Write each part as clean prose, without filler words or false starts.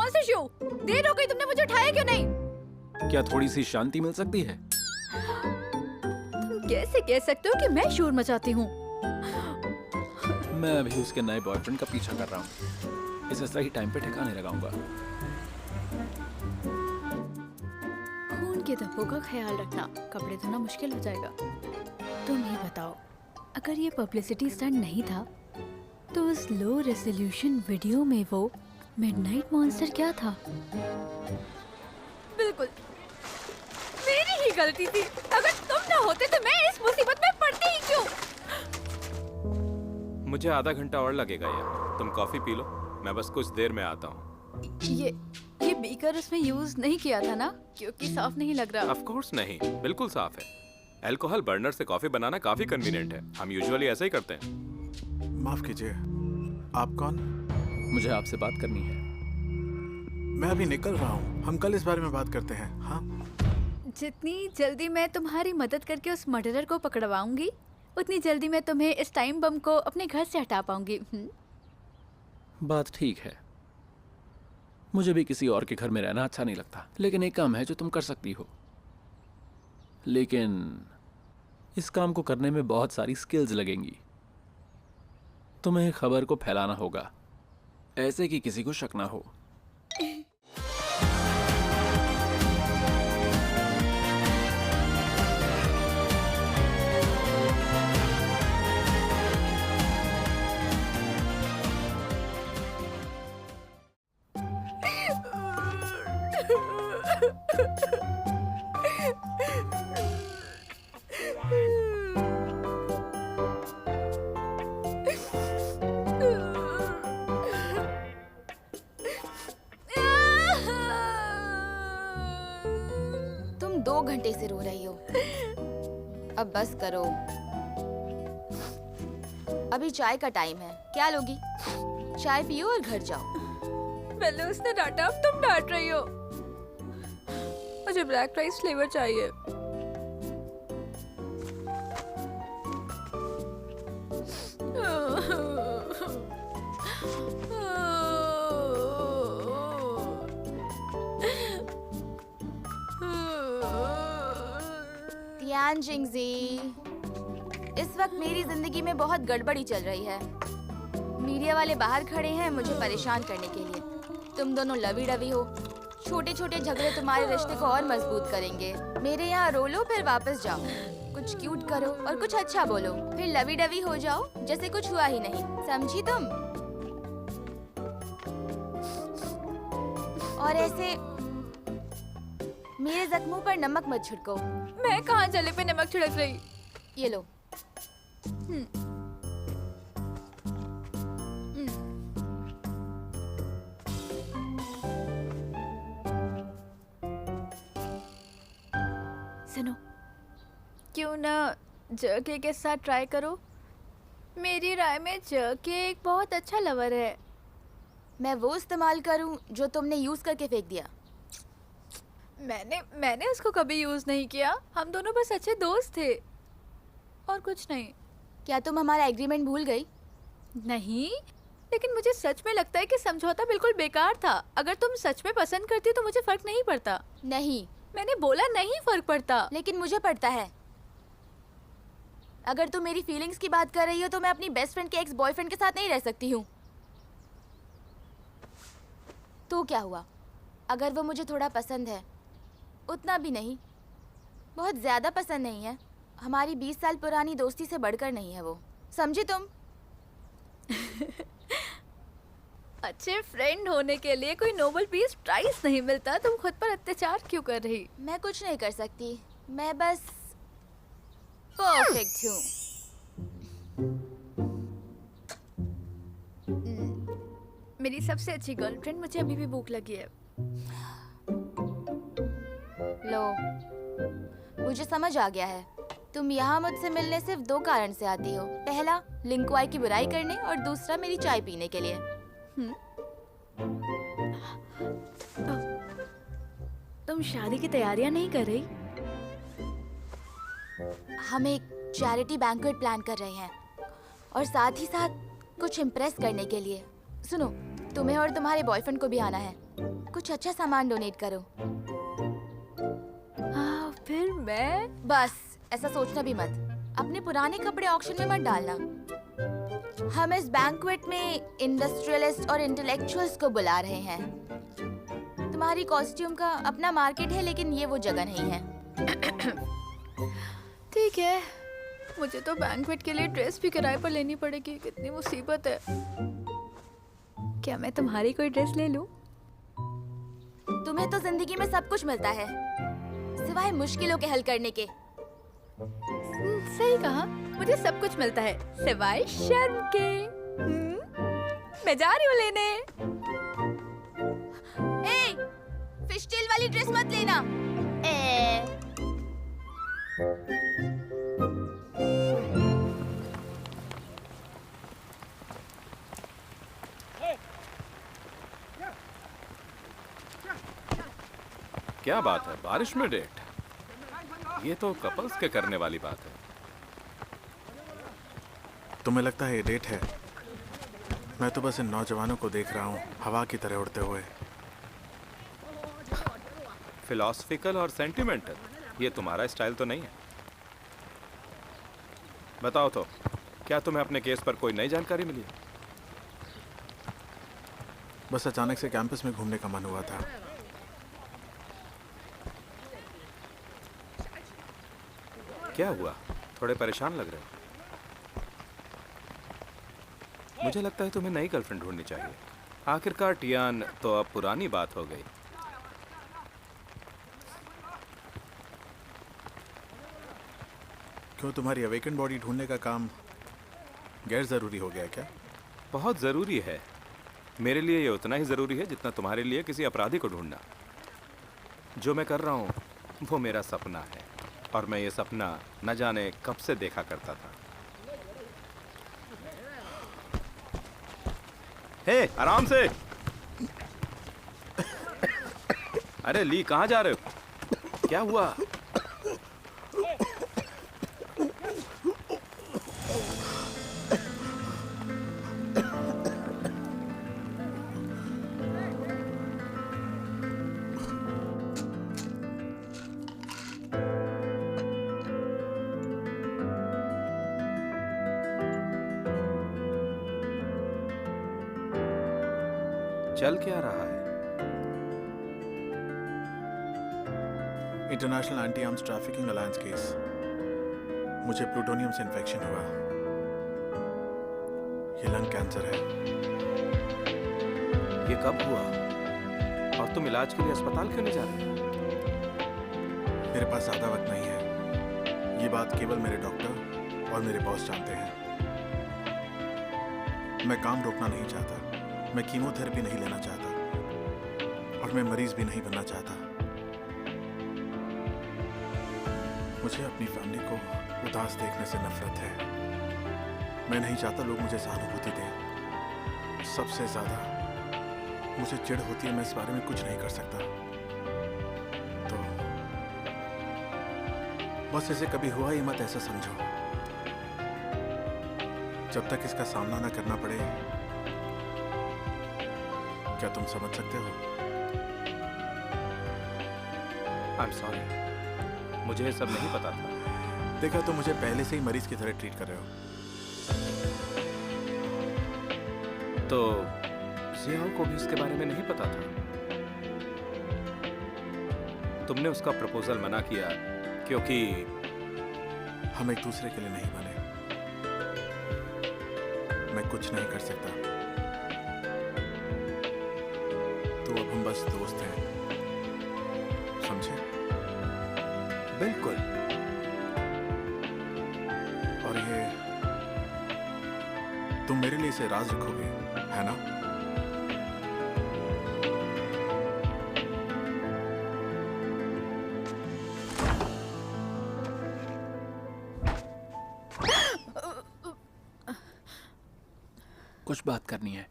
कौन से शो? देर हो गई, तुमने मुझे उठाया क्यों नहीं? क्या थोड़ी सी शांति मिल सकती है? तुम कैसे कह सकते हो कि मैं शोर मचाती हूँ? मैं अभी उसके नए बॉयफ्रेंड का पीछा कर रहा हूँ। इसे सही टाइम पे ठिकाने लगाऊंगा। खून के धब्बों का ख्याल रखना, कपड़े धोना मुश्किल हो जाएगा। तुम ही बताओ, अगर ये पब्लिसिटी स्टंट नहीं था तो उस लो रेजोल्यूशन वीडियो में वो मिडनाइट मॉन्स्टर क्या था? बिल्कुल मेरी ही गलती थी। अगर तुम ना होते तो मैं इस मुसीबत में पड़ती ही क्यों? मुझे आधा घंटा और लगेगा यार। तुम कॉफी पी लो, मैं बस कुछ देर में आता हूँ। ये बीकर उसमें यूज नहीं किया था ना, क्योंकि साफ नहीं लग रहा। ऑफ कोर्स नहीं, बिल्कुल साफ है। अल्कोहल बर्नर से कॉफी बनाना काफी कन्वीनियंट है। हम यूजुअली ऐसा ही करते हैं। माफ कीजिए, आप कौन? मुझे आपसे बात करनी है। मैं अभी निकल रहा हूँ, हम कल इस बारे में बात करते हैं। हाँ, जितनी जल्दी मैं तुम्हारी मदद करके उस मर्डरर को पकड़वाऊंगी, उतनी जल्दी मैं तुम्हें इस टाइम बम को अपने घर से हटा पाऊंगी। बात ठीक है, मुझे भी किसी और के घर में रहना अच्छा नहीं लगता, लेकिन एक काम है जो तुम कर सकती हो। लेकिन इस काम को करने में बहुत सारी स्किल्स लगेंगी। तुम्हें खबर को फैलाना होगा, ऐसे कि किसी को शक ना हो। तुम 2 घंटे से रो रही हो, अब बस करो। अभी चाय का टाइम है, क्या लोगी? चाय पियो और घर जाओ। पहले उसने डांटा, अब तुम डांट रही हो। मुझे ब्लैक राइस फ्लेवर चाहिए। तियान जिंगजी, इस वक्त मेरी जिंदगी में बहुत गड़बड़ी चल रही है। मीडिया वाले बाहर खड़े हैं मुझे परेशान करने के लिए। तुम दोनों लवी डवी हो, छोटे छोटे झगड़े तुम्हारे रिश्ते को और मजबूत करेंगे। मेरे यहाँ रो लो फिर वापस जाओ, कुछ क्यूट करो और कुछ अच्छा बोलो, फिर लवी डवी हो जाओ जैसे कुछ हुआ ही नहीं। समझी तुम? और ऐसे मेरे जख्मों पर नमक मत छिड़को। मैं कहाँ जले पे नमक छिड़क रही? ये लो। सुनो, क्यों ना जर्के के साथ ट्राई करो? मेरी राय में जर्के एक बहुत अच्छा लवर है। मैं वो इस्तेमाल करूं जो तुमने यूज करके फेंक दिया? मैंने उसको कभी यूज नहीं किया। हम दोनों बस अच्छे दोस्त थे और कुछ नहीं। क्या तुम हमारा एग्रीमेंट भूल गई? नहीं, लेकिन मुझे सच में लगता है कि समझौता बिल्कुल बेकार था। अगर तुम सच में पसंद करती तो मुझे फर्क नहीं पड़ता। नहीं, मैंने बोला नहीं फर्क पड़ता। लेकिन मुझे पड़ता है। अगर तुम मेरी फीलिंग्स की बात कर रही हो तो मैं अपनी बेस्ट फ्रेंड के एक्स बॉयफ्रेंड के साथ नहीं रह सकती हूँ। तो क्या हुआ? अगर वो मुझे थोड़ा पसंद है, उतना भी नहीं, बहुत ज्यादा पसंद नहीं है, हमारी 20 साल पुरानी दोस्ती से बढ़कर नहीं है वो। समझी तुम? अच्छे फ्रेंड होने के लिए कोई नोबेल पीस प्राइज नहीं मिलता। तुम खुद पर अत्याचार क्यों कर रही? मैं कुछ नहीं कर सकती, मैं बस परफेक्ट हूँ। मेरी सबसे अच्छी गर्लफ्रेंड, मुझे अभी भी भूख लगी है। लो, मुझे समझ आ गया है। तुम यहाँ मुझसे मिलने सिर्फ 2 कारण से आती हो। पहला, लिंक्वाई की बुराई करने, और दूसरा मेरी चाय पीने के लिए। तुम शादी की तैयारियां नहीं कर रही? हम एक चैरिटी बैंक्वेट प्लान कर रहे हैं और साथ ही साथ कुछ इम्प्रेस करने के लिए। सुनो, तुम्हें और तुम्हारे बॉयफ्रेंड को भी आना है। कुछ अच्छा सामान डोनेट करो। हाँ, फिर मैं बस ऐसा सोचना भी मत। अपने पुराने कपड़े ऑक्शन में मत डालना। हम इस बैंक्वेट में इंडस्ट्रियलिस्ट और इंटेलेक्चुअल्स को बुला रहे हैं। तुम्हारी कॉस्ट्यूम का अपना मार्केट है, लेकिन ये वो जगह नहीं है। ठीक है। मुझे तो बैंक्वेट के लिए ड्रेस भी किराए पर लेनी पड़ेगी। कितनी मुसीबत है। क्या मैं तुम्हारी कोई ड्रेस ले लूं? तुम्हें तो जिंदगी में सब कुछ मिलता है, सिवाय मुश्किलों के हल करने के। सही कहा, मुझे सब कुछ मिलता है सिवाय शर्म के। मैं जा रही हूँ लेने। ए, फिश टेल वाली ड्रेस मत लेना। ए, क्या बात है, बारिश में डेट? ये तो कपल्स के करने वाली बात है। तुम्हें लगता है ये डेट है? मैं तो बस इन नौजवानों को देख रहा हूँ, हवा की तरह उड़ते हुए। फिलॉसफिकल और सेंटिमेंटल, ये तुम्हारा स्टाइल तो नहीं है। बताओ तो, क्या तुम्हें अपने केस पर कोई नई जानकारी मिली? बस अचानक से कैंपस में घूमने का मन हुआ था। क्या हुआ? थोड़े परेशान लग रहे हो। मुझे लगता है तुम्हें नई गर्लफ्रेंड ढूंढनी चाहिए। आखिरकार टियान तो अब पुरानी बात हो गई। क्यों, तुम्हारी अवेकन बॉडी ढूंढने का काम गैर जरूरी हो गया क्या? बहुत ज़रूरी है। मेरे लिए ये उतना ही ज़रूरी है जितना तुम्हारे लिए किसी अपराधी को ढूंढना। जो मैं कर रहा हूँ वो मेरा सपना है, और मैं ये सपना न जाने कब से देखा करता था। हे, आराम से। अरे ली, कहाँ जा रहे हो? क्या हुआ? चल क्या रहा है? International anti arms trafficking alliance case. मुझे प्लूटोनियम से इन्फेक्शन हुआ। ये लंग कैंसर है। ये कब हुआ? और तुम इलाज के लिए अस्पताल क्यों नहीं जा रहे? मेरे पास ज़्यादा वक्त नहीं है। ये बात केवल मेरे डॉक्टर और मेरे बॉस जानते हैं। मैं काम रोकना नहीं चाहता। मैं कीमोथेरेपी नहीं लेना चाहता, और मैं मरीज भी नहीं बनना चाहता। मुझे अपनी फैमिली को उदास देखने से नफरत है। मैं नहीं चाहता लोग मुझे सहानुभूति दें। सबसे ज्यादा मुझे चिढ़ होती है, मैं इस बारे में कुछ नहीं कर सकता। तो बस इसे कभी हुआ ही मत ऐसा समझो। जब तक इसका सामना ना करना पड़े, क्या तुम समझ सकते हो? I'm sorry, मुझे ये सब नहीं पता था। देखा, तो मुझे पहले से ही मरीज की तरह ट्रीट कर रहे हो। तो जियाओ को भी इसके बारे में नहीं पता था। तुमने उसका प्रपोजल मना किया क्योंकि हम एक दूसरे के लिए नहीं बने। मैं कुछ नहीं कर सकता, तो अब हम बस दोस्त हैं, समझे? बिल्कुल। और ये तुम मेरे लिए इसे राज रखोगे, है ना? कुछ बात करनी है।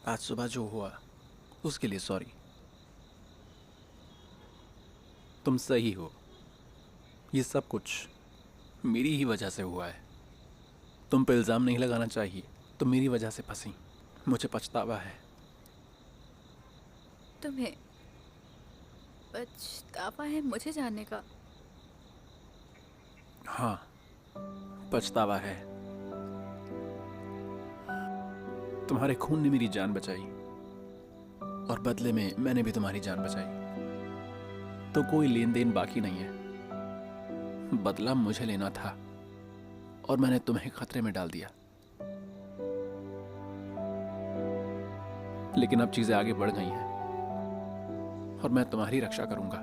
आज सुबह जो हुआ उसके लिए सॉरी। तुम सही हो, ये सब कुछ मेरी ही वजह से हुआ है। तुम पे इल्ज़ाम नहीं लगाना चाहिए, तुम मेरी वजह से फंसी। मुझे पछतावा है। तुम्हें पछतावा है मुझे जानने का? हाँ, पछतावा है। तुम्हारे खून ने मेरी जान बचाई और बदले में मैंने भी तुम्हारी जान बचाई। तो कोई लेन देन बाकी नहीं है। बदला मुझे लेना था और मैंने तुम्हें खतरे में डाल दिया। लेकिन अब चीजें आगे बढ़ गई हैं और मैं तुम्हारी रक्षा करूंगा।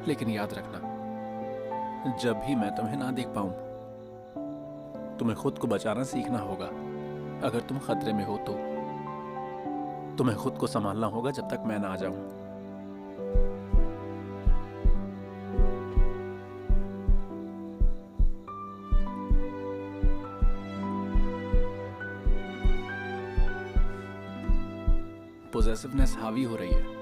लेकिन याद रखना, जब भी मैं तुम्हें ना देख पाऊं, तुम्हें खुद को बचाना सीखना होगा। अगर तुम खतरे में हो तो तुम्हें खुद को संभालना होगा जब तक मैं ना आ जाऊं। पोजेसिवनेस हावी हो रही है।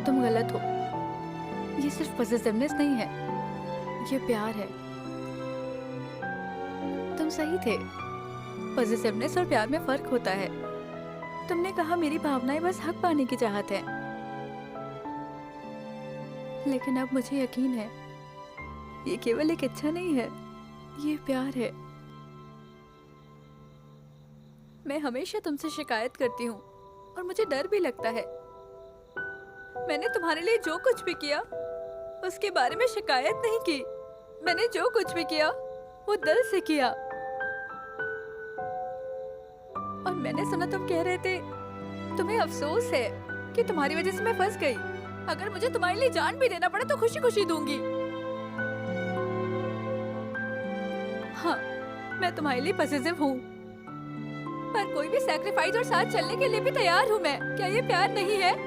तुम गलत हो। ये सिर्फ पॉजिटिवनेस नहीं है, ये प्यार है। तुम सही थे। पॉजिटिवनेस और प्यार में फर्क होता है। तुमने कहा मेरी भावनाएं बस हक पाने की चाहत है, लेकिन अब मुझे यकीन है ये केवल एक इच्छा नहीं है, ये प्यार है। मैं हमेशा तुमसे शिकायत करती हूँ और मुझे डर भी लगता है। मैंने तुम्हारे लिए जो कुछ भी किया उसके बारे में शिकायत नहीं की। मैंने जो कुछ भी किया वो दिल से किया। और मैंने सुना तुम कह रहे थे तुम्हें अफसोस है कि तुम्हारी वजह से मैं फंस गई। अगर मुझे तुम्हारे लिए जान भी देना पड़ा तो खुशी खुशी दूंगी। हाँ, मैं तुम्हारे लिए पॉजिटिव हूँ, पर कोई भी सैक्रिफाइस और साथ चलने के लिए भी तैयार हूँ मैं। क्या ये प्यार नहीं है?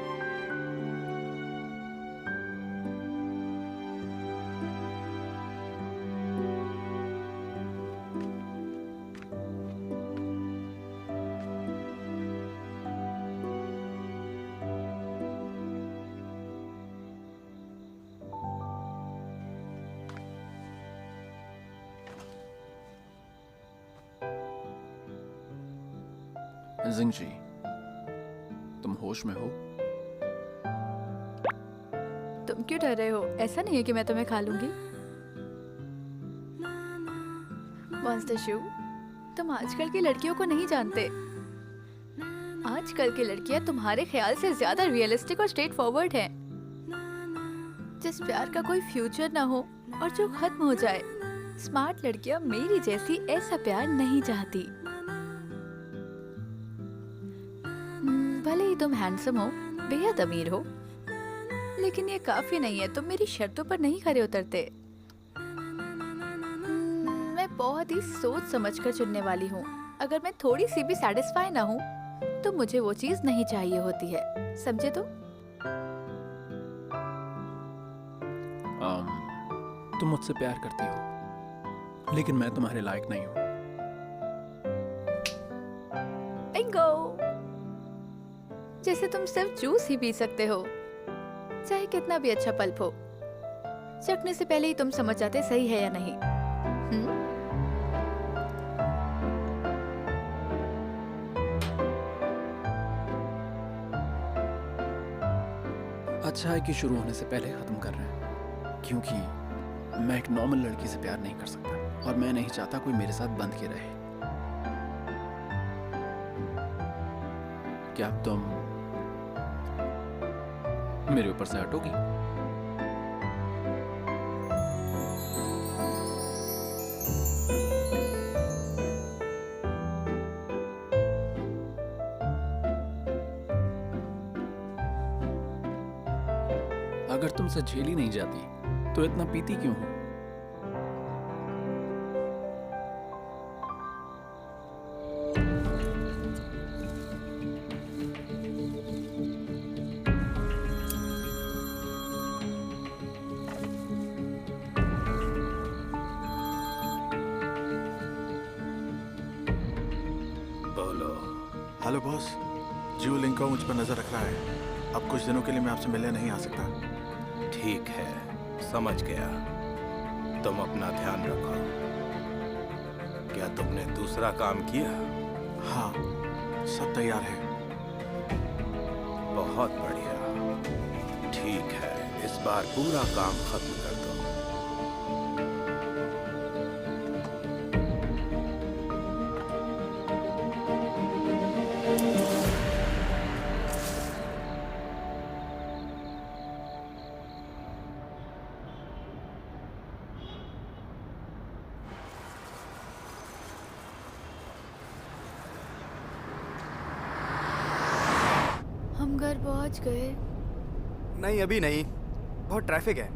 जिंगजी, तुम होश में हो? तुम क्यों डर रहे हो? ऐसा नहीं है कि मैं तुम्हें खा लूंगी। मॉन्स्टर शू, तुम आजकल की लड़कियों को नहीं जानते। आजकल की लड़कियां तुम्हारे ख्याल से ज्यादा रियलिस्टिक और स्ट्रेट फॉरवर्ड हैं। जिस प्यार का कोई फ्यूचर ना हो और जो खत्म हो जाए। स्मार्ट लड़कियां मेरी जैसी ऐसा प्यार नहीं चाहती। भले ही तुम हैंडसम हो, बेहद अमीर हो, लेकिन ये काफी नहीं है। तुम मेरी शर्तों पर नहीं खरे उतरते। मैं बहुत ही सोच समझकर चुनने वाली हूँ। अगर मैं थोड़ी सी भी सेटिस्फाई ना हूँ तो मुझे वो चीज नहीं चाहिए होती है। समझे? तुम मुझसे प्यार करती हो, लेकिन मैं तुम्हारे लायक नहीं हूँ। बिंगो! जैसे तुम सिर्फ जूस ही पी सकते हो, चाहे कितना भी अच्छा पल्प हो। चखने से पहले ही तुम समझ जाते सही है या नहीं। अच्छा है कि शुरू होने से पहले खत्म कर रहे हैं, क्योंकि मैं एक नॉर्मल लड़की से प्यार नहीं कर सकता और मैं नहीं चाहता कोई मेरे साथ बंध के रहे। क्या अब तुम मेरे ऊपर से हटोगी? अगर तुमसे झेली नहीं जाती तो इतना पीती क्यों हो? बोलो। हेलो बॉस, जियो लिंको मुझ पर नजर रख रहा है। अब कुछ दिनों के लिए मैं आपसे मिलने नहीं आ सकता। ठीक है, समझ गया। तुम अपना ध्यान रखो। क्या तुमने दूसरा काम किया? हाँ, सब तैयार है। बहुत बढ़िया। ठीक है, इस बार पूरा काम खत्म कर दो। हम घर पहुंच गए। नहीं, अभी नहीं, बहुत ट्रैफिक है।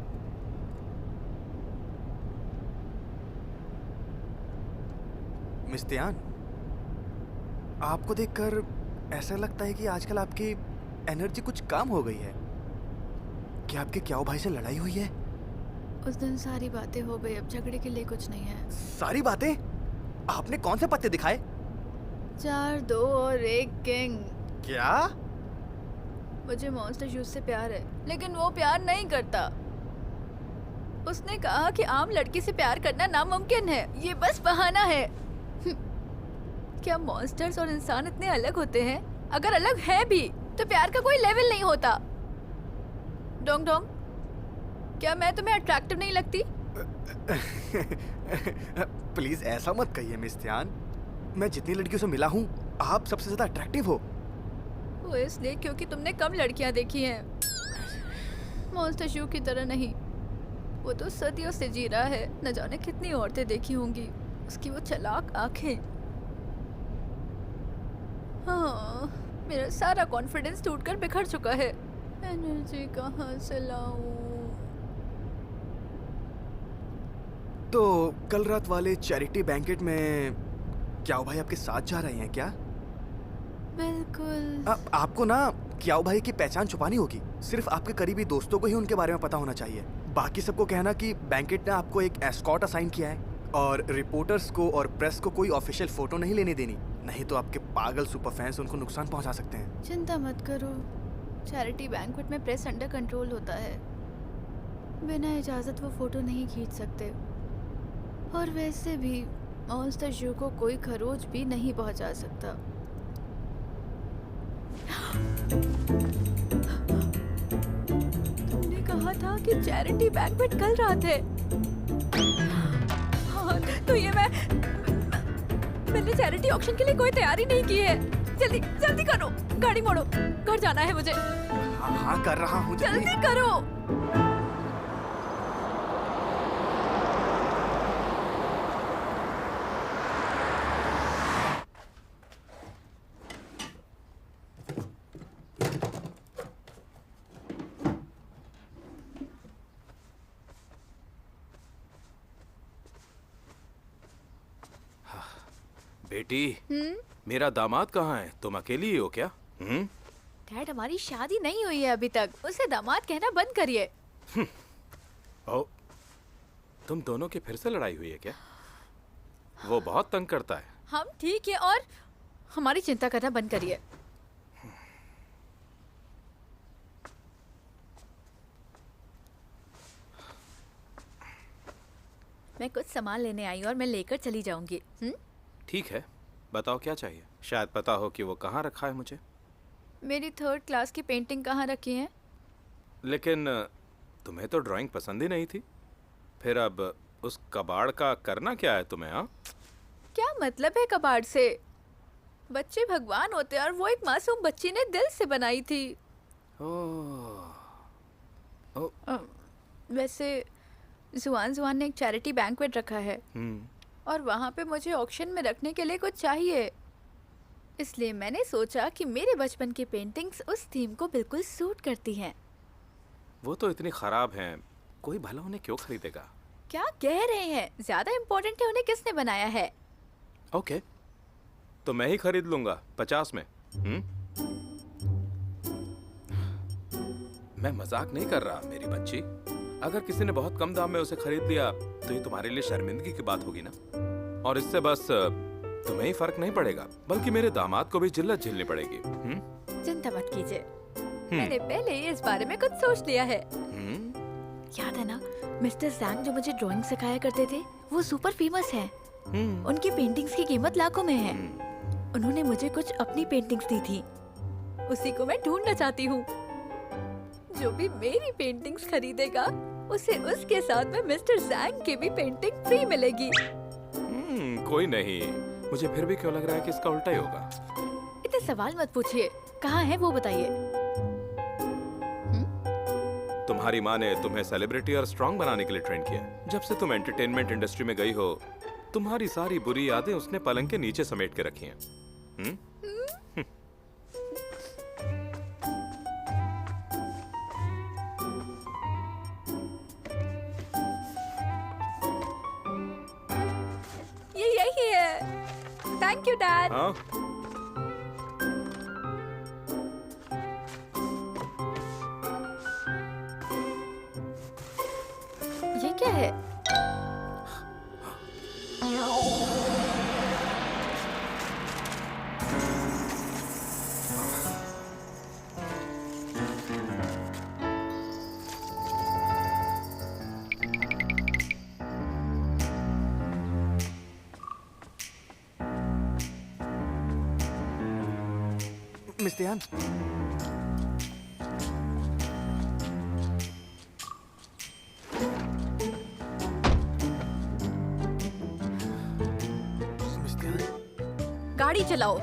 मिस्तियान, आपको देखकर ऐसा लगता है कि आजकल आपकी एनर्जी कुछ कम हो गई है। क्या आपके क्याओ भाई से लड़ाई हुई है? उस दिन सारी बातें हो गई, अब झगड़े के लिए कुछ नहीं है। सारी बातें? आपने कौन से पत्ते दिखाए? 4, 2 और 1 किंग। क्या? मुझे मॉन्स्टर जूस से प्यार है, लेकिन वो प्यार नहीं करता। उसने कहा कि आम लड़की से प्यार करना नामुमकिन है, ये बस बहाना है। क्या मॉन्स्टर्स और इंसान इतने अलग होते हैं? अगर अलग है भी तो प्यार का कोई लेवल नहीं होता। डोंग डोंग, क्या मैं तुम्हें अट्रैक्टिव नहीं लगती? प्लीज ऐसा मत कहिए मिस्तियान। मैं जितनी लड़कियों से मिला हूँ, आप सबसे ज्यादा अट्रैक्टिव हो। वो इसलिए क्योंकि तुमने कम लड़कियां देखी हैं। मॉन्स्टर शू की तरह नहीं, वो तो सदियों से जी रहा है। न जाने कितनी औरतें देखी होंगी। उसकी वो चालाक आंखें। हाँ, मेरा सारा कॉन्फिडेंस टूटकर बिखर चुका है। एनर्जी कहाँ से लाऊं? तो कल रात वाले चैरिटी बैंकेट में क्याओ भाई आपके साथ जा रहे हैं क्या? बिल्कुल। आपको ना क्याओ भाई की पहचान छुपानी होगी। सिर्फ आपके करीबी दोस्तों को ही उनके बारे में पता होना चाहिए। बाकी सबको कहना कि बैंकेट ने आपको एक एस्कॉर्ट असाइन किया है और रिपोर्टर्स को और प्रेस को कोई ऑफिशियल फोटो नहीं लेने देनी, नहीं तो आपके पागल सुपर फैंस उनको नुकसान पहुंचा सकते हैं। चिंता मत करो, चैरिटी बैंक्वेट में प्रेस अंडर कंट्रोल होता है। बिना इजाजत वो फोटो नहीं खींच सकते। और वैसे भी मॉन्स्टर शू को कोई खरोच भी नहीं पहुंचा सकता। तुमने कहा था कि चैरिटी बैंक्वेट कल रात है। हाँ, तो ये मैंने चैरिटी ऑक्शन के लिए कोई तैयारी नहीं की है। जल्दी जल्दी करो, गाड़ी मोड़ो, घर जाना है मुझे। हाँ, कर रहा हूँ। जल्दी करो। बेटी, मेरा दामाद कहाँ है? तुम अकेली ही हो क्या? डैड, हमारी शादी नहीं हुई है अभी तक। उसे दामाद कहना बंद करिए। ओ, तुम दोनों की फिर से लड़ाई हुई है क्या? वो बहुत तंग करता है। हम ठीक है, और हमारी चिंता करना बंद करिए। मैं कुछ सामान लेने आई हूँ और मैं लेकर चली जाऊंगी। ठीक है, बताओ क्या चाहिए। शायद पता हो कि वो कहाँ रखा है मुझे। मेरी 3rd क्लास की पेंटिंग कहाँ रखी है? लेकिन तुम्हें तो ड्राइंग पसंद ही नहीं थी। फिर अब उस कबाड़ का करना क्या है तुम्हें? हाँ, क्या मतलब है कबाड़ से? बच्चे भगवान होते हैं और वो एक मासूम बच्ची ने दिल से बनाई थी। वैसे जुआन ने एक चैरिटी बैंक्वेट रखा है और वहाँ पे मुझे ऑक्शन में रखने के लिए कुछ चाहिए। इसलिए मैंने सोचा कि मेरे बचपन की पेंटिंग्स उस थीम को बिल्कुल सूट करती हैं। वो तो इतनी खराब हैं, कोई भला उन्हें क्यों खरीदेगा? क्या कह रहे हैं? ज्यादा इम्पोर्टेंट है उन्हें किसने बनाया है? ओके, तो मैं ही खरीद लूंगा 50 में। मैं मजाक नहीं कर रहा मेरी बच्ची। अगर किसी ने बहुत कम दाम में उसे खरीद लिया तो ये तुम्हारे लिए शर्मिंदगी की बात होगी ना। और इससे बस तुम्हें ही फर्क नहीं पड़ेगा, बल्कि मेरे दामाद को भी जिल्लत झेलनी पड़ेगी। चिंता मत कीजिए, मैंने पहले ही इस बारे में कुछ सोच लिया है। याद है ना मिस्टर जैंग जो मुझे ड्राइंग सिखाया करते थे, वो सुपर फेमस हैं। उनकी पेंटिंग्स की कीमत लाखों में है। उन्होंने मुझे कुछ अपनी पेंटिंग्स दी थी, उसी को मैं ढूंढना चाहती हूँ। जो भी मेरी पेंटिंग्स खरीदेगा उसे उसके साथ में मिस्टर जैंग की भी पेंटिंग फ्री मिलेगी। कोई नहीं, मुझे फिर भी क्यों लग रहा है कि इसका उल्टा ही होगा। इतने सवाल मत पूछिए, कहाँ है वो बताइए। तुम्हारी माँ ने तुम्हें सेलिब्रिटी और स्ट्रांग बनाने के लिए ट्रेन किया। जब से तुम एंटरटेनमेंट इंडस्ट्री में गई हो, तुम्हारी सारी बुरी यादें उसने पलंग के नीचे समेट के रखी हैं। ये यही है। Thank you dad. हाँ? ये क्या है? मिस्टर यान, गाड़ी चलाओ।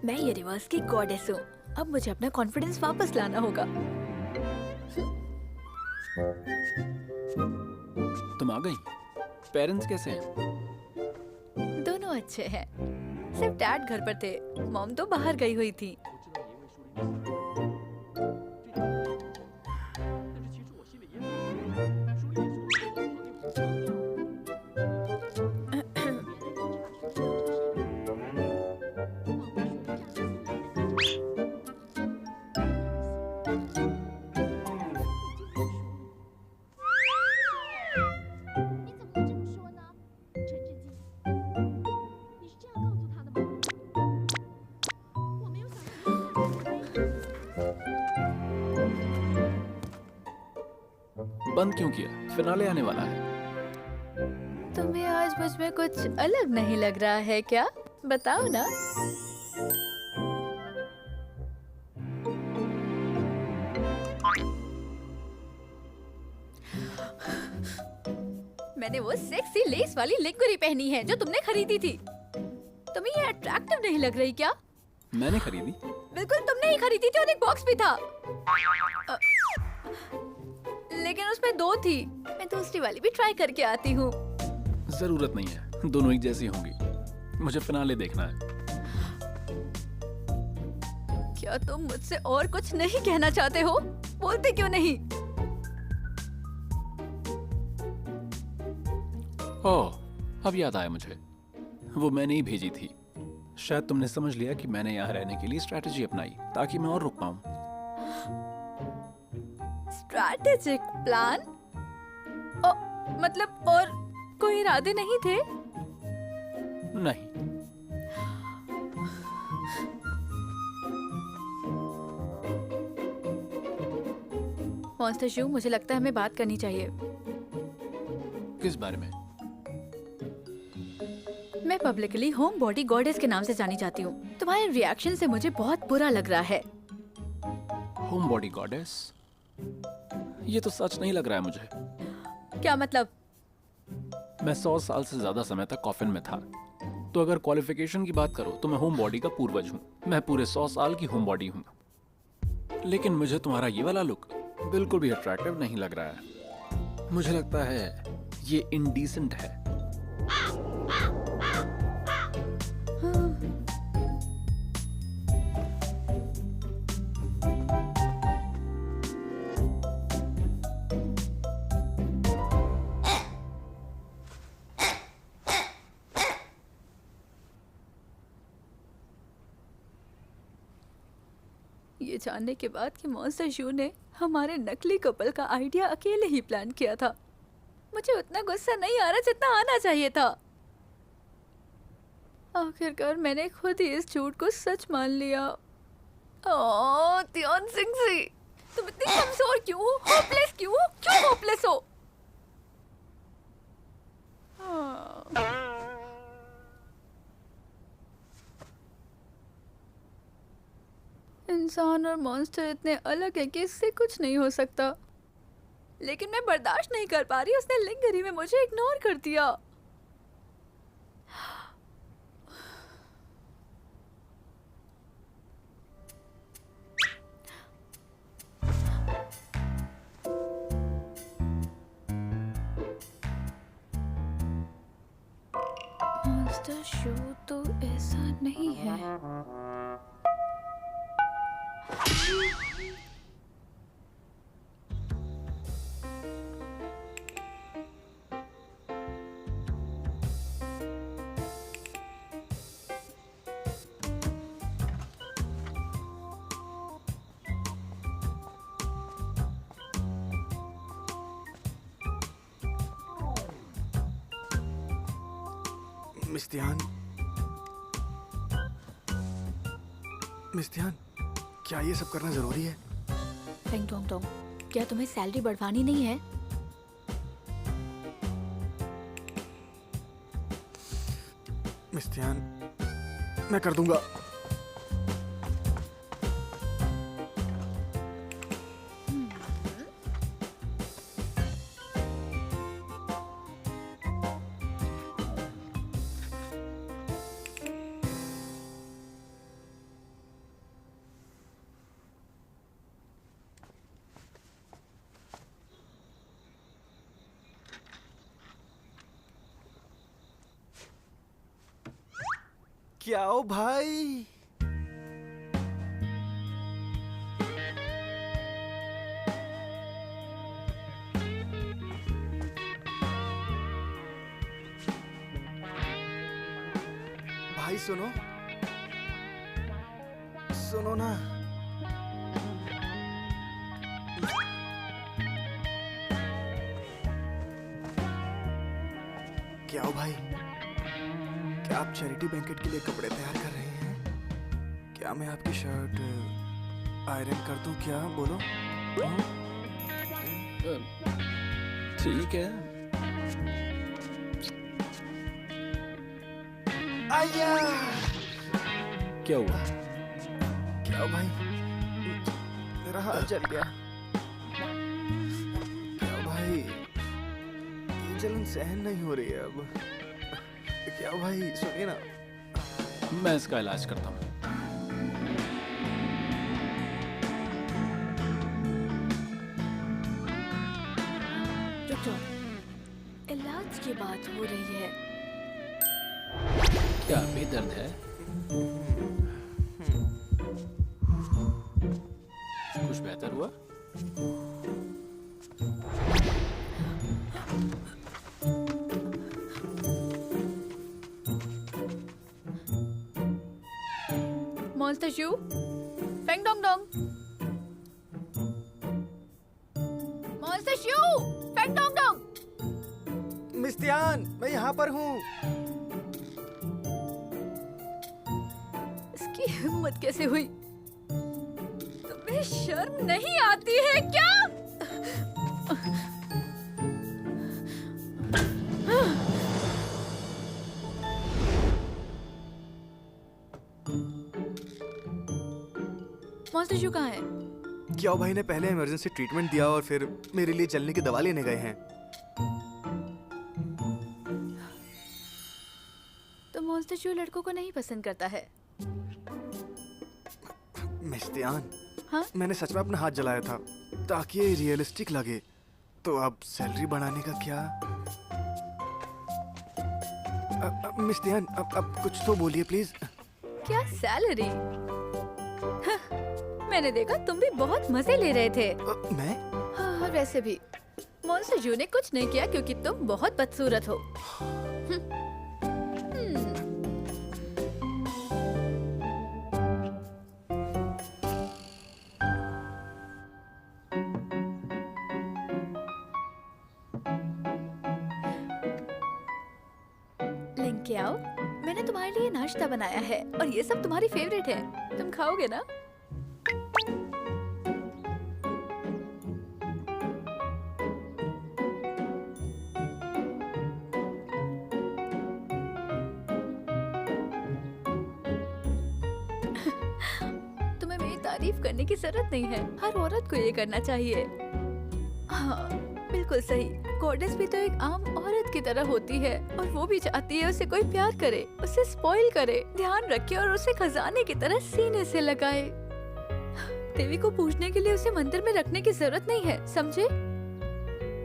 मैं यूनिवर्स की गॉडेस हूँ, अब मुझे अपना कॉन्फिडेंस वापस लाना होगा। तुम आ गई? पेरेंट्स कैसे हैं? दोनों अच्छे हैं, सिर्फ डैड घर पर थे, मॉम तो बाहर गई हुई थी। बंद क्यों किया? फिनाले आने वाला है। तुम्हें आज मुझ में कुछ अलग नहीं लग रहा है क्या? बताओ ना। मैंने वो सेक्सी लेस वाली लिंगुरी पहनी है जो तुमने खरीदी थी। तुम्हें ये अट्रैक्टिव नहीं लग रही क्या? मैंने खरीदी? बिल्कुल तुमने ही खरीदी थी और एक बॉक्स भी था। लेकिन उसमें दो थी। मैं दूसरी वाली भी ट्राई करके आती हूँ। जरूरत नहीं है, दोनों एक जैसी होंगी। मुझे फिनाले देखना है। क्या तुम मुझसे और कुछ नहीं कहना चाहते हो? बोलते क्यों नहीं? ओह, अब याद आया मुझे, वो मैंने ही भेजी थी। शायद तुमने समझ लिया कि मैंने यहाँ रहने के लिए स्ट्रैटेजी अपनाई ताकि मैं और रुक पाऊं। Strategic plan? मतलब और कोई इरादे नहीं थे? नहीं। मॉन्स्टर शू, मुझे लगता है हमें बात करनी चाहिए। किस बारे में? मैं पब्लिकली होम बॉडी गॉडेस के नाम से जानी जाती हूँ। तुम्हारे रिएक्शन से मुझे बहुत बुरा लग रहा है। Home body goddess? ये तो सच नहीं लग रहा है मुझे। क्या मतलब? मैं 100 साल से ज्यादा समय तक कॉफिन में था। तो अगर क्वालिफिकेशन की बात करो तो मैं होम बॉडी का पूर्वज हूँ। मैं पूरे 100 साल की होम बॉडी हूँ। लेकिन मुझे तुम्हारा ये वाला लुक बिल्कुल भी अट्रैक्टिव नहीं लग रहा है। मुझे लगता है ये इंडीसेंट है। ये जानने के बाद कि मॉन्स्टर शू ने हमारे नकली कपल का आइडिया अकेले ही प्लान किया था, मुझे उतना गुस्सा नहीं आ रहा जितना आना चाहिए था। आखिरकार मैंने खुद ही इस झूठ को सच मान लिया। ओह ध्यान सिंह जी, तुम इतनी कमजोर क्यों हो? होपलेस क्यों हो? क्यों होपलेस हो? इंसान और मॉन्स्टर इतने अलग है कि इससे कुछ नहीं हो सकता। लेकिन मैं बर्दाश्त नहीं कर पा रही, उसने लिंगरी में मुझे इग्नोर कर दिया। मॉन्स्टर शो तो ऐसा नहीं है। मिस ध्यान, मिस ध्यान, क्या ये सब करना जरूरी है? फेंग टोंग टोंग, क्या तुम्हें सैलरी बढ़वानी नहीं है? मिस ध्यान, मैं कर दूंगा। क्या हो भाई? भाई सुनो, सुनो ना। क्या हो भाई? क्या आप चैरिटी बैंकेट के लिए कपड़े तैयार कर रहे हैं? क्या मैं आपकी शर्ट आयरन कर दूं क्या? बोलो। ठीक है। आया! क्या हुआ? क्या हो भाई? मेरा हाथ जल गया। क्या हो भाई? ये जलन सहन नहीं हो रही है अब। क्या हो भाई? सुनिए ना। मैं इसका इलाज करता हूँ। रुक जाओ, इलाज की बात हो रही है। क्या अभी दर्द है? कुछ बेहतर हुआ? मॉन्स्टर शू, फेंग डोंग डोंग, मॉन्स्टर शू, फेंग डोंग डोंग। मिस ध्यान, मैं यहाँ पर हूँ। इसकी हिम्मत कैसे हुई? तुम्हें शर्म नहीं आती है क्या? मॉन्स्टर शू कहाँ है? क्याओ भाई ने पहले इमरजेंसी ट्रीटमेंट दिया और फिर मेरे लिए चलने की दवा लेने गए हैं। तो मोन्स्टर लड़कों को नहीं पसंद करता है। मिस तियान, हाँ? मैंने सच में अपना हाथ जलाया था ताकि ये रियलिस्टिक लगे। तो अब सैलरी बढ़ाने का क्या? मिस तियान, अब कुछ तो बोलिए प्लीज। क्या सैलरी? मैंने देखा तुम भी बहुत मजे ले रहे थे। मैं? हाँ, और वैसे भी मोन्स्टर ने कुछ नहीं किया क्योंकि तुम बहुत बदसूरत हो। लेके आओ, मैंने तुम्हारे लिए नाश्ता बनाया है और ये सब तुम्हारी फेवरेट है। तुम खाओगे ना? तुम्हें मेरी तारीफ करने की जरूरत नहीं है, हर औरत को ये करना चाहिए। हाँ, बिल्कुल सही। गॉडेस भी तो एक आम औरत की तरह होती है और वो भी चाहती है उसे कोई प्यार करे, उसे स्पॉइल करे, ध्यान रखे और उसे खजाने की तरह सीने से लगाए। देवी को पूजने के लिए उसे मंदिर में रखने की जरूरत नहीं है, समझे?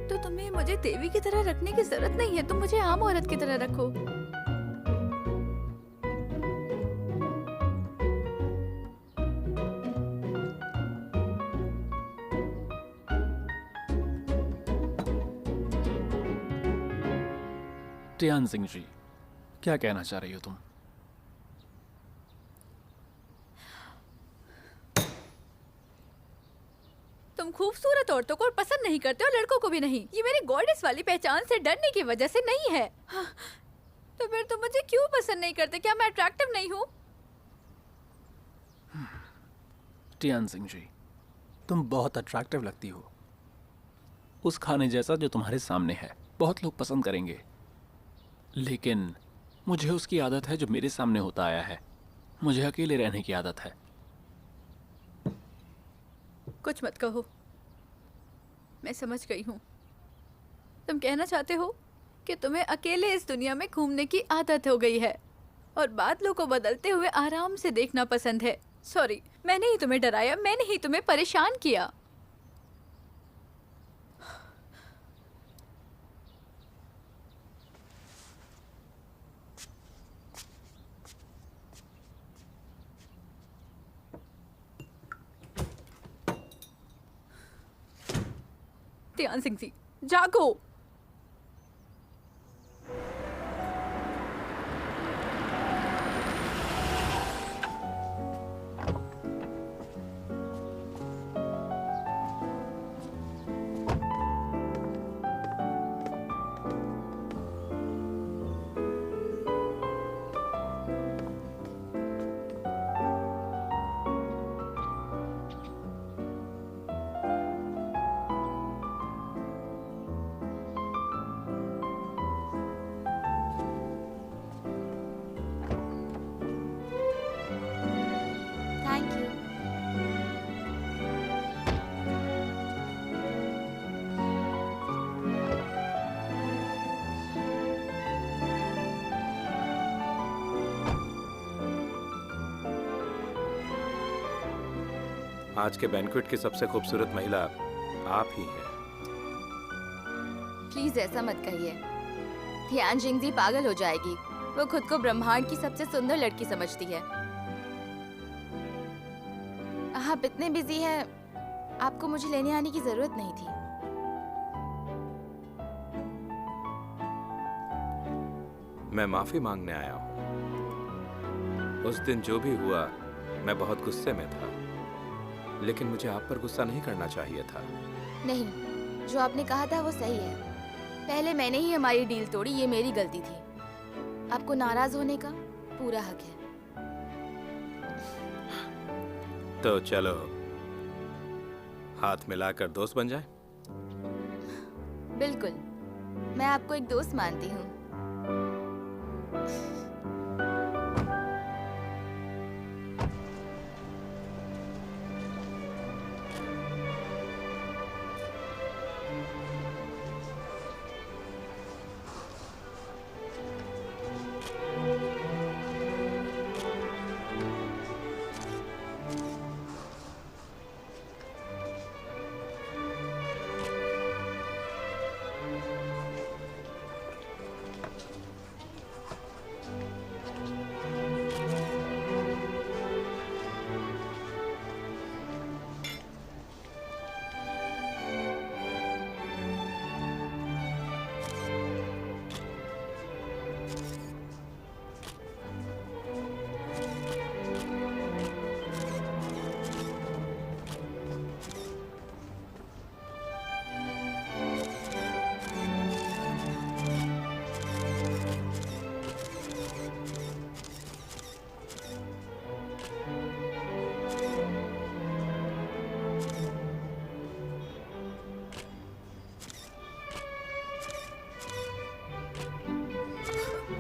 तो तुम्हें मुझे देवी की तरह रखने की जरूरत नहीं है, तुम मुझे आम औरत की तरह रखो। टियान सिंह जी, क्या कहना चाह रही हो तुम? तुम खूबसूरत औरतों को पसंद नहीं करते और लड़कों को भी नहीं। ये मेरी गॉडेस वाली पहचान से डरने की वजह से नहीं है। हाँ, तो फिर तुम मुझे क्यों पसंद नहीं करते? क्या मैं अट्रैक्टिव नहीं हूँ? टियान सिंह जी, तुम बहुत अट्रैक्टिव लगती हो, उस खाने जैसा जो तुम्हारे सामने है। बहुत लोग पसंद करेंगे, लेकिन मुझे उसकी आदत है जो मेरे सामने होता आया है। मुझे अकेले रहने की आदत है। कुछ मत कहो, मैं समझ गई हूँ। तुम कहना चाहते हो कि तुम्हें अकेले इस दुनिया में घूमने की आदत हो गई है और बादलों को बदलते हुए आराम से देखना पसंद है। सॉरी, मैंने ही तुम्हें डराया, मैंने ही तुम्हें परेशान किया। ध्यान सिंह जी, जागो। Thank you. आज के बैंक्वेट की सबसे खूबसूरत महिला आप ही हैं। प्लीज ऐसा मत कहिए। ध्यान सिंह जी पागल हो जाएगी। वो खुद को ब्रह्मांड की सबसे सुंदर लड़की समझती है। आप इतने बिजी हैं, आपको मुझे लेने आने की जरूरत नहीं थी। मैं माफी मांगने आया हूँ। उस दिन जो भी हुआ, मैं बहुत गुस्से में था, लेकिन मुझे आप पर गुस्सा नहीं करना चाहिए था। नहीं, जो आपने कहा था वो सही है। पहले मैंने ही हमारी डील तोड़ी, ये मेरी गलती थी। आपको नाराज होने का पूरा हक है। तो चलो हाथ मिलाकर दोस्त बन जाए। बिल्कुल, मैं आपको एक दोस्त मानती हूँ।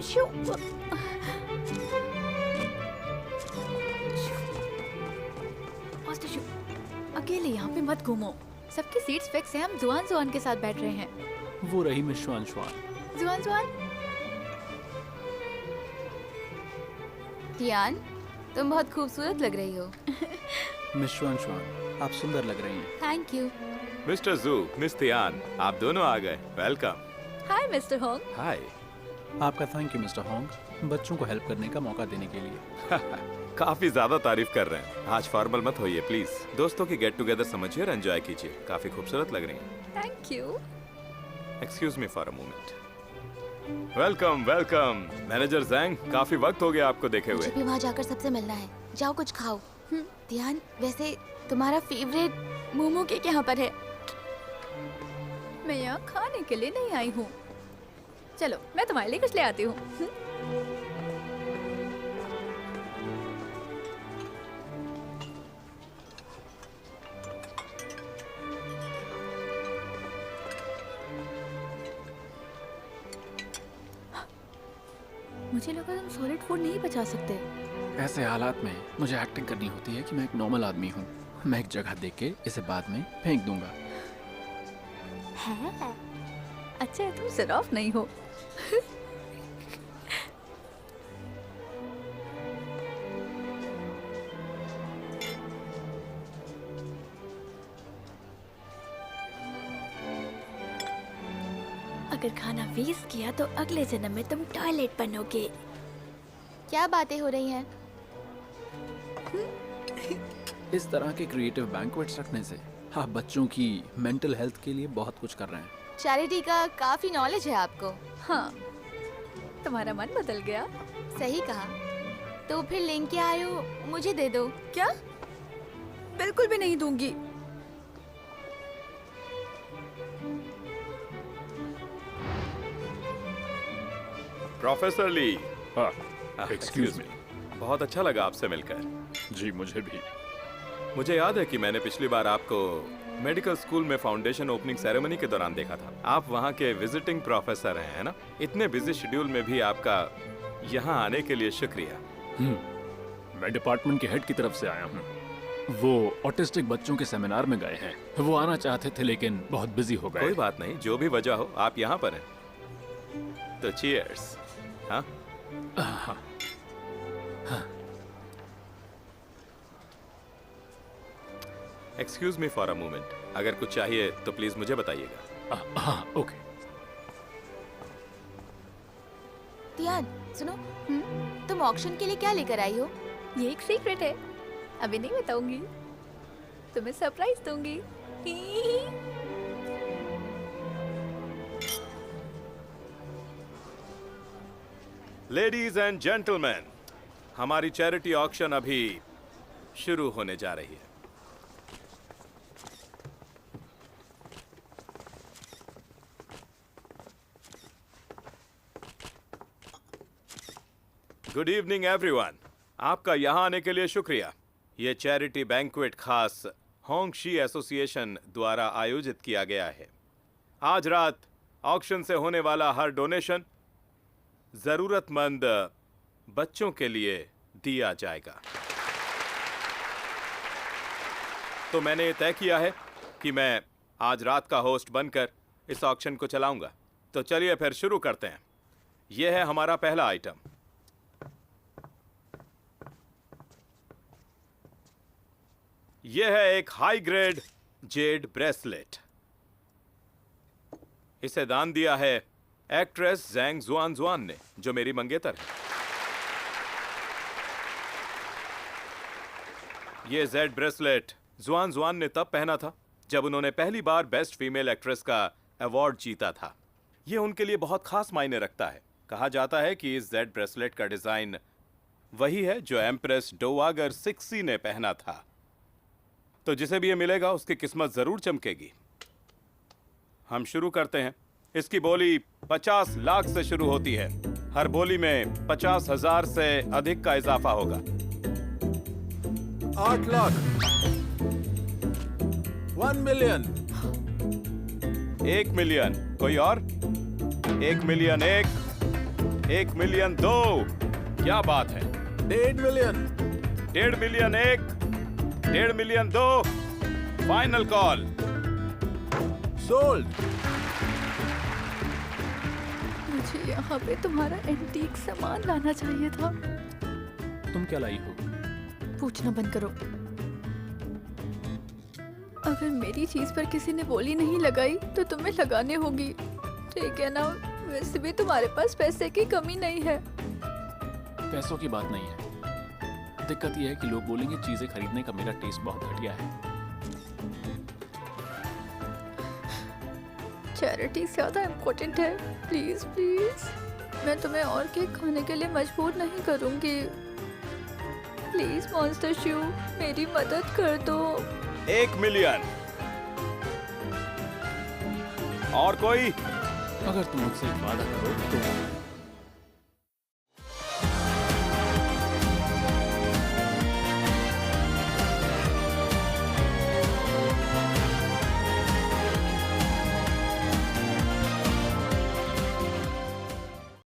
शू शू अकेले यहाँ पे मत घूमो, सबकी सीट्स फिक्स हैं। हम जुआन जुआन के साथ बैठ रहे हैं। वो रही मिस श्वान श्वान। जुआन जुआन, तियान, तुम बहुत खूबसूरत लग रही हो। मिस श्वान श्वान, आप सुंदर लग रही हैं। Thank you. Mister Zhu, miss Tian, आप दोनों आ गए। Welcome. Hi mister Hong. Hi. आपका थैंक यू मिस्टर होंग, बच्चों को हेल्प करने का मौका देने के लिए। काफी ज्यादा तारीफ कर रहे हैं। आज फॉर्मल मत होइए प्लीज। दोस्तों की गेट टुगेदर समझिए और एंजॉय कीजिए। काफी खूबसूरत लग रही हैं। Thank you. Excuse me for a moment. Welcome welcome. Manager Zhang, काफी वक्त हो गया आपको देखे हुए। मुझे भी वहाँ जाकर सबसे मिलना है। जाओ कुछ खाओ। तियान, वैसे तुम्हारा फेवरेट मोमो केक यहाँ पर है। मैं यहाँ खाने के लिए नहीं आई हूँ। चलो मैं तुम्हारे लिए कुछ ले आती हूँ। मुझे लगा तुम सॉलिड फूड नहीं पचा सकते। ऐसे हालात में मुझे एक्टिंग करनी होती है कि मैं एक नॉर्मल आदमी हूँ। मैं एक जगह देख के इसे बाद में फेंक दूंगा। है? अच्छा तुम सिर्फ नहीं हो। अगर खाना वेस्ट किया तो अगले जन्म में तुम टॉयलेट बनोगे। क्या बातें हो रही हैं? इस तरह के क्रिएटिव बैंक्वेट्स रखने से आप बच्चों की मेंटल हेल्थ के लिए बहुत कुछ कर रहे हैं। चैरिटी का काफी नॉलेज है आपको। हाँ, तुम्हारा मन बदल गया। सही कहा। तो फिर लेके आए हो, मुझे दे दो। क्या? बिल्कुल भी नहीं दूंगी। Professor Li. Excuse me. बहुत अच्छा लगा आपसे मिलकर। जी मुझे भी। मुझे याद है कि मैंने पिछली बार आपको मेडिकल स्कूल में फाउंडेशन ओपनिंग सेरेमनी के दौरान देखा था। आप वहाँ के विजिटिंग प्रोफेसर हैं, है ना? इतने बिजी शेड्यूल में भी आपका यहाँ आने के लिए शुक्रिया। मैं डिपार्टमेंट के हेड की तरफ से आया हूँ। वो ऑटिस्टिक बच्चों के सेमिनार में गए हैं। वो आना चाहते थे लेकिन बहुत बिजी हो गए। कोई बात नहीं, जो भी वजह हो आप यहाँ पर हैं। तो चीयर्स। हाँ? Excuse me for a moment. अगर कुछ चाहिए तो प्लीज मुझे बताइएगा। हाँ, ओके। तियान, सुनो। तुम ऑक्शन के लिए क्या लेकर आई हो? ये एक सीक्रेट है, अभी नहीं बताऊंगी। तुम्हें सरप्राइज दूंगी। लेडीज एंड जेंटलमैन, हमारी चैरिटी ऑक्शन अभी शुरू होने जा रही है। Good evening everyone. आपका यहां आने के लिए शुक्रिया। ये चैरिटी बैंक्वेट खास होंगशी एसोसिएशन द्वारा आयोजित किया गया है। आज रात ऑक्शन से होने वाला हर डोनेशन जरूरतमंद बच्चों के लिए दिया जाएगा। तो मैंने ये तय किया है कि मैं आज रात का होस्ट बनकर इस ऑक्शन को चलाऊंगा। तो चलिए फिर शुरू करते हैं। यह है हमारा पहला आइटम। यह है एक हाई ग्रेड जेड ब्रेसलेट। इसे दान दिया है एक्ट्रेस जैंग जुआन जुआन ने, जो मेरी मंगेतर है। यह जेड ब्रेसलेट जुआन जुआन ने तब पहना था जब उन्होंने पहली बार बेस्ट फीमेल एक्ट्रेस का अवार्ड जीता था। यह उनके लिए बहुत खास मायने रखता है। कहा जाता है कि इस जेड ब्रेसलेट का डिजाइन वही है जो एम्प्रेस डोवागर 6 ने पहना था। तो जिसे भी ये मिलेगा उसकी किस्मत जरूर चमकेगी। हम शुरू करते हैं। इसकी बोली 50 लाख से शुरू होती है। हर बोली में 50,000 से अधिक का इजाफा होगा। 8 लाख, 1 मिलियन, 1 मिलियन। कोई और? 1 मिलियन 1, 1 मिलियन 2। क्या बात है? 1.5 million. 1.5 million 1, 1.5 million 2। Final call. Sold. मुझे यहाँ पे तुम्हारा एंटीक सामान लाना चाहिए था। तुम क्या लाई हो? पूछना बंद करो। अगर मेरी चीज पर किसी ने बोली नहीं लगाई तो तुम्हें लगाने होगी, ठीक है ना? वैसे भी तुम्हारे पास पैसे की कमी नहीं है। पैसों की बात नहीं है, दिक्कत यह है कि लोग बोलेंगे चीजें खरीदने का मेरा टेस्ट बहुत घटिया है। चैरिटी ज्यादा इम्पोर्टेंट है। प्लीज प्लीज, मैं तुम्हें और केक खाने के लिए मजबूर नहीं करूंगी। प्लीज मॉन्स्टर शू, मेरी मदद कर दो। 1 मिलियन। और कोई? अगर तुम मुझसे एक वादा करो तो